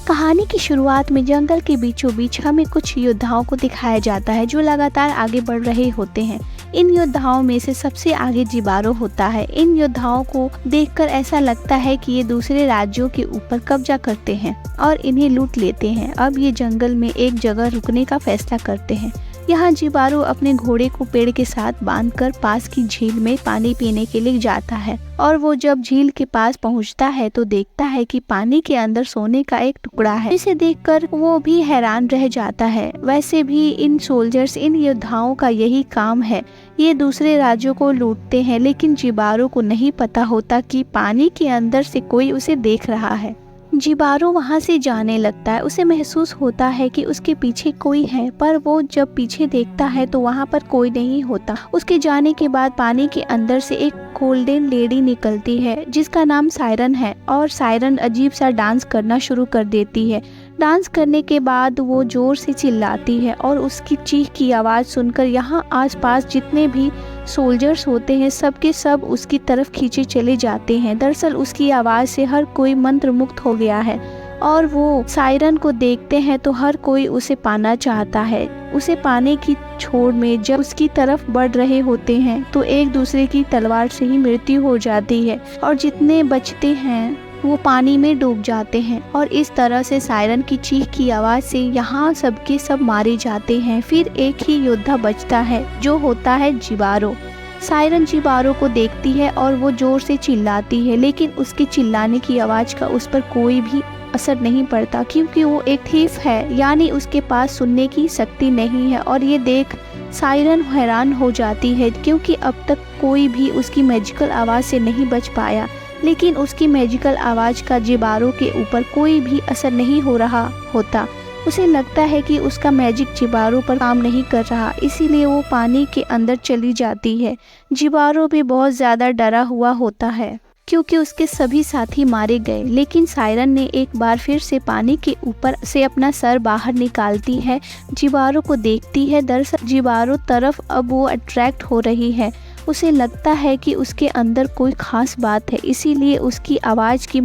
कहानी की शुरुआत में जंगल के बीचों बीच हमें कुछ योद्धाओं को दिखाया जाता है जो लगातार आगे बढ़ रहे होते हैं। इन योद्धाओं में से सबसे आगे जिबारो होता है। इन योद्धाओं को देखकर ऐसा लगता है कि ये दूसरे राज्यों के ऊपर कब्जा करते हैं और इन्हें लूट लेते हैं। अब ये जंगल में एक जगह रुकने का फैसला करते हैं। यहाँ जिबारो अपने घोड़े को पेड़ के साथ बांधकर पास की झील में पानी पीने के लिए जाता है और वो जब झील के पास पहुँचता है तो देखता है कि पानी के अंदर सोने का एक टुकड़ा है, जिसे देखकर वो भी हैरान रह जाता है। वैसे भी इन सोल्जर्स, इन योद्धाओं का यही काम है, ये दूसरे राज्यों को लूटते हैं, लेकिन जिबारो को नहीं पता होता कि पानी के अंदर से कोई उसे देख रहा है। जिबारो वहाँ से जाने लगता है। उसे महसूस होता है कि उसके पीछे कोई है, पर वो जब पीछे देखता है तो वहाँ पर कोई नहीं होता। उसके जाने के बाद पानी के अंदर से एक गोल्डन लेडी निकलती है जिसका नाम सायरन है और सायरन अजीब सा डांस करना शुरू कर देती है। डांस करने के बाद वो जोर से चिल्लाती है और उसकी चीख की आवाज़ सुनकर यहाँ आसपास जितने भी सोल्जर्स होते हैं सब के सब उसकी तरफ खींचे चले जाते हैं। दरअसल उसकी आवाज़ से हर कोई मंत्रमुग्ध हो गया है और वो सायरन को देखते हैं तो हर कोई उसे पाना चाहता है। उसे पाने की छोड़ में जब उसकी तरफ बढ़ रहे होते हैं तो एक दूसरे की तलवार से ही मृत्यु हो जाती है और जितने बचते हैं वो पानी में डूब जाते हैं और इस तरह से सायरन की चीख की आवाज़ से यहाँ सबके सब मारे जाते हैं। फिर एक ही योद्धा बचता है जो होता है जिबारो। सायरन जिबारो को देखती है और वो जोर से चिल्लाती है, लेकिन उसके चिल्लाने की आवाज़ का उस पर कोई भी असर नहीं पड़ता क्योंकि वो एक थीफ है, यानी उसके पास सुनने की शक्ति नहीं है। और ये देख सायरन हैरान हो जाती है क्योंकि अब तक कोई भी उसकी मैजिकल आवाज़ से नहीं बच पाया, लेकिन उसकी मैजिकल आवाज़ का जिबारो के ऊपर कोई भी असर नहीं हो रहा होता। उसे लगता है कि उसका मैजिक जिबारो पर काम नहीं कर रहा, इसीलिए वो पानी के अंदर चली जाती है। जिबारो भी बहुत ज़्यादा डरा हुआ होता है क्योंकि उसके सभी साथी मारे गए, लेकिन सायरन ने एक बार फिर से पानी के ऊपर से अपना सर बाहर निकालती है, जिबारो को देखती है। दरअसल जिबारो तरफ अब वो अट्रैक्ट हो रही है। उसे लगता है कि उसके अंदर कोई खास बात है, इसीलिए उसकी आवाज़ की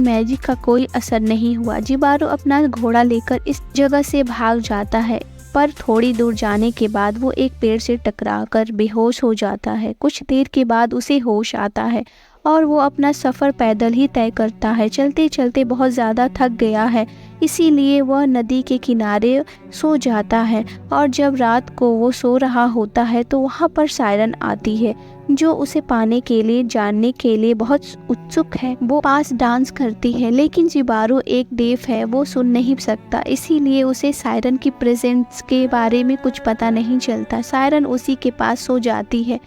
मैजिक का कोई असर नहीं हुआ। जिबारो अपना घोड़ा लेकर इस जगह से भाग जाता है, पर थोड़ी दूर जाने के बाद वो एक पेड़ से टकराकर बेहोश हो जाता है। कुछ देर के बाद उसे होश आता है और वो अपना सफ़र पैदल ही तय करता है। चलते चलते बहुत ज़्यादा थक गया है, इसीलिए वह नदी के किनारे सो जाता है और जब रात को वो सो रहा होता है तो वहाँ पर सायरन आती है जो उसे पाने के लिए जानने के लिए बहुत उत्सुक है। वो पास डांस करती है, लेकिन जिबारो एक डेफ है, वो सुन नहीं सकता, इसीलिए उसे सायरन की प्रेजेंस के बारे में कुछ पता नहीं चलता। सायरन उसी के पास सो जाती है।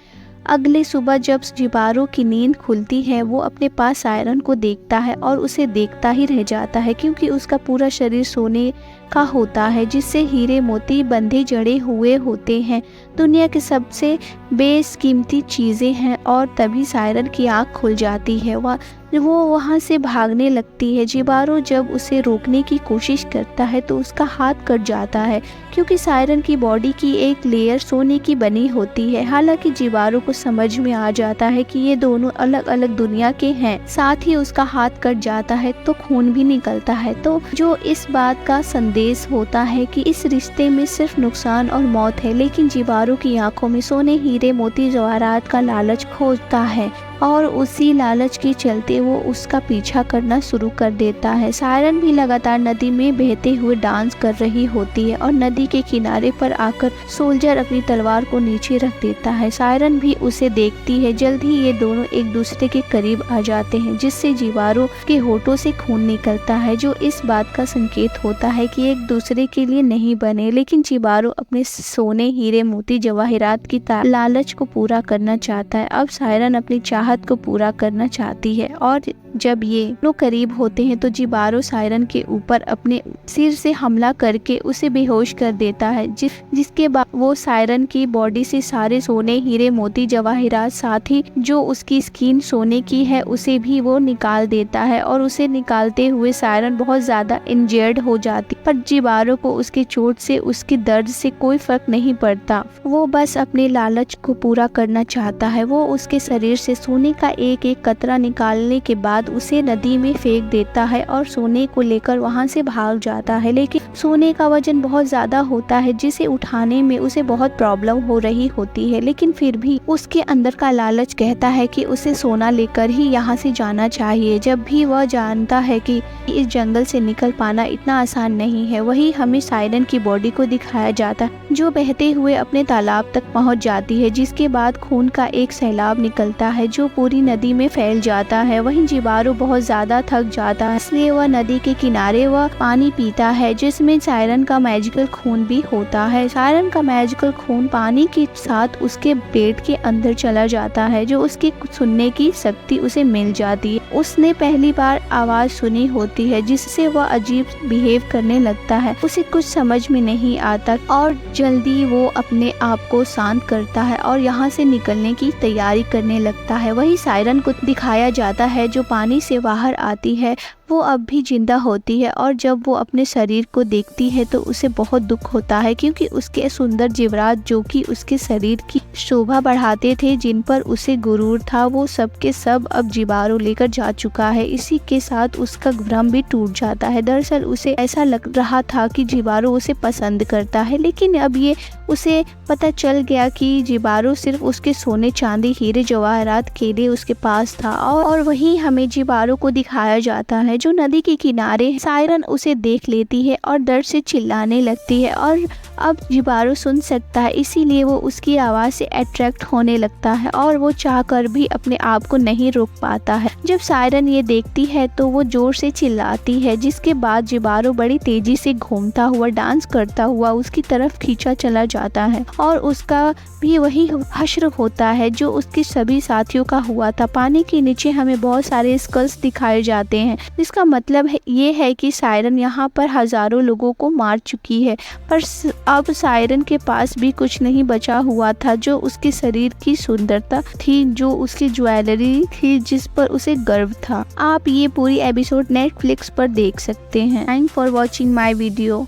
अगले सुबह जब जिबारो की नींद खुलती है वो अपने पास सायरन को देखता है और उसे देखता ही रह जाता है क्योंकि उसका पूरा शरीर सोने का होता है जिससे हीरे मोती बंधे जड़े हुए होते हैं। दुनिया की सबसे बेशकीमती चीज़ें हैं। और तभी सायरन की आँख खुल जाती है। वो वहाँ से भागने लगती है। जिबारो जब उसे रोकने की कोशिश करता है तो उसका हाथ कट जाता है क्योंकि सायरन की बॉडी की एक लेयर सोने की बनी होती है। हालांकि जिबारो को समझ में आ जाता है कि ये दोनों अलग अलग दुनिया के हैं। साथ ही उसका हाथ कट जाता है तो खून भी निकलता है, तो जो इस बात का संदेश होता है कि इस रिश्ते में सिर्फ नुकसान और मौत है। लेकिन जिबारो की आंखों में सोने, हीरे, मोती, जवाहरात का लालच खोजता है और उसी लालच के चलते वो उसका पीछा करना शुरू कर देता है। सायरन भी लगातार नदी में बहते हुए डांस कर रही होती है और नदी के किनारे पर आकर सोल्जर अपनी तलवार को नीचे रख देता है। सायरन भी उसे देखती है। जल्द ही ये दोनों एक दूसरे के करीब आ जाते हैं जिससे जिबारो के होठों से खून निकलता है, जो इस बात का संकेत होता है कि एक दूसरे के लिए नहीं बने। लेकिन जिबारो अपने सोने, हीरे, मोती, जवाहरात की लालच को पूरा करना चाहता है। अब सायरन अपनी चाहत को पूरा करना चाहती है और जब ये दोनों करीब होते हैं तो जिबारो सायरन के ऊपर अपने सिर से हमला करके उसे बेहोश कर देता है, जिसके बाद वो सायरन की बॉडी से सारे सोने, हीरे, मोती, जवाहरात, साथ ही जो उसकी स्किन सोने की है उसे भी वो निकाल देता है। और उसे निकालते हुए सायरन बहुत ज्यादा इंजर्ड हो जाती, पर जिबारो को उसके चोट से, उसके दर्द से कोई फर्क नहीं पड़ता। वो बस अपने लालच को पूरा करना चाहता है। वो उसके शरीर से सोने सोने का एक एक कतरा निकालने के बाद उसे नदी में फेंक देता है और सोने को लेकर वहां से भाग जाता है। लेकिन सोने का वजन बहुत ज्यादा होता है जिसे उठाने में उसे बहुत प्रॉब्लम हो रही होती है, लेकिन फिर भी उसके अंदर का लालच कहता है कि उसे सोना लेकर ही यहाँ से जाना चाहिए। जब भी वह जानता है कि इस जंगल से निकल पाना इतना आसान नहीं है, वही हमें सायरन की बॉडी को दिखाया जाता है जो बहते हुए अपने तालाब तक पहुँच जाती है, जिसके बाद खून का एक सैलाब निकलता है जो पूरी नदी में फैल जाता है। वहीं जिबारो बहुत ज्यादा थक जाता है, इसलिए वह नदी के किनारे वह पानी पीता है जिसमें सायरन का मैजिकल खून भी होता है। सायरन का मैजिकल खून पानी के साथ उसके पेट के अंदर चला जाता है, जो उसकी सुनने की शक्ति उसे मिल जाती है। उसने पहली बार आवाज सुनी होती है जिससे वह अजीब बिहेव करने लगता है। उसे कुछ समझ में नहीं आता और जल्दी वो अपने आप को शांत करता है और यहाँ से निकलने की तैयारी करने लगता है। वही सायरन को दिखाया जाता है जो पानी से बाहर आती है। वो अब भी जिंदा होती है और जब वो अपने शरीर को देखती है तो उसे बहुत दुख होता है, क्योंकि उसके सुंदर जेवरात जो कि उसके शरीर की शोभा बढ़ाते थे, जिन पर उसे गुरूर था, वो सब के सब अब जिबारो लेकर जा चुका है। इसी के साथ उसका भ्रम भी टूट जाता है। दरअसल उसे ऐसा लग रहा था कि जिबारो उसे पसंद करता है, लेकिन अब ये उसे पता चल गया कि जिबारो सिर्फ उसके सोने चांदी हीरे जवाहरात के लिए उसके पास था। और वहीं हमें जिबारो को दिखाया जाता है जो नदी के किनारे। सायरन उसे देख लेती है और डर से चिल्लाने लगती है और अब जिबारो सुन सकता है, इसीलिए वो उसकी आवाज़ से अट्रैक्ट होने लगता है और वो चाहकर भी अपने आप को नहीं रोक पाता है। जब सायरन ये देखती है तो वो जोर से चिल्लाती है, जिसके बाद जिबारो बड़ी तेजी से घूमता हुआ डांस करता हुआ उसकी तरफ खींचा चला जाता है और उसका भी वही हश्र होता है जो उसके सभी साथियों का हुआ था। पानी के नीचे हमें बहुत सारे स्कल्स दिखाए जाते हैं, जिसका मतलब ये है कि सायरन यहाँ पर हजारों लोगों को मार चुकी है, पर अब सायरन के पास भी कुछ नहीं बचा हुआ था जो उसके शरीर की सुंदरता थी, जो उसकी ज्वेलरी थी जिस पर उसे गर्व था। आप ये पूरी एपिसोड नेटफ्लिक्स पर देख सकते हैं। Thank for watching my video.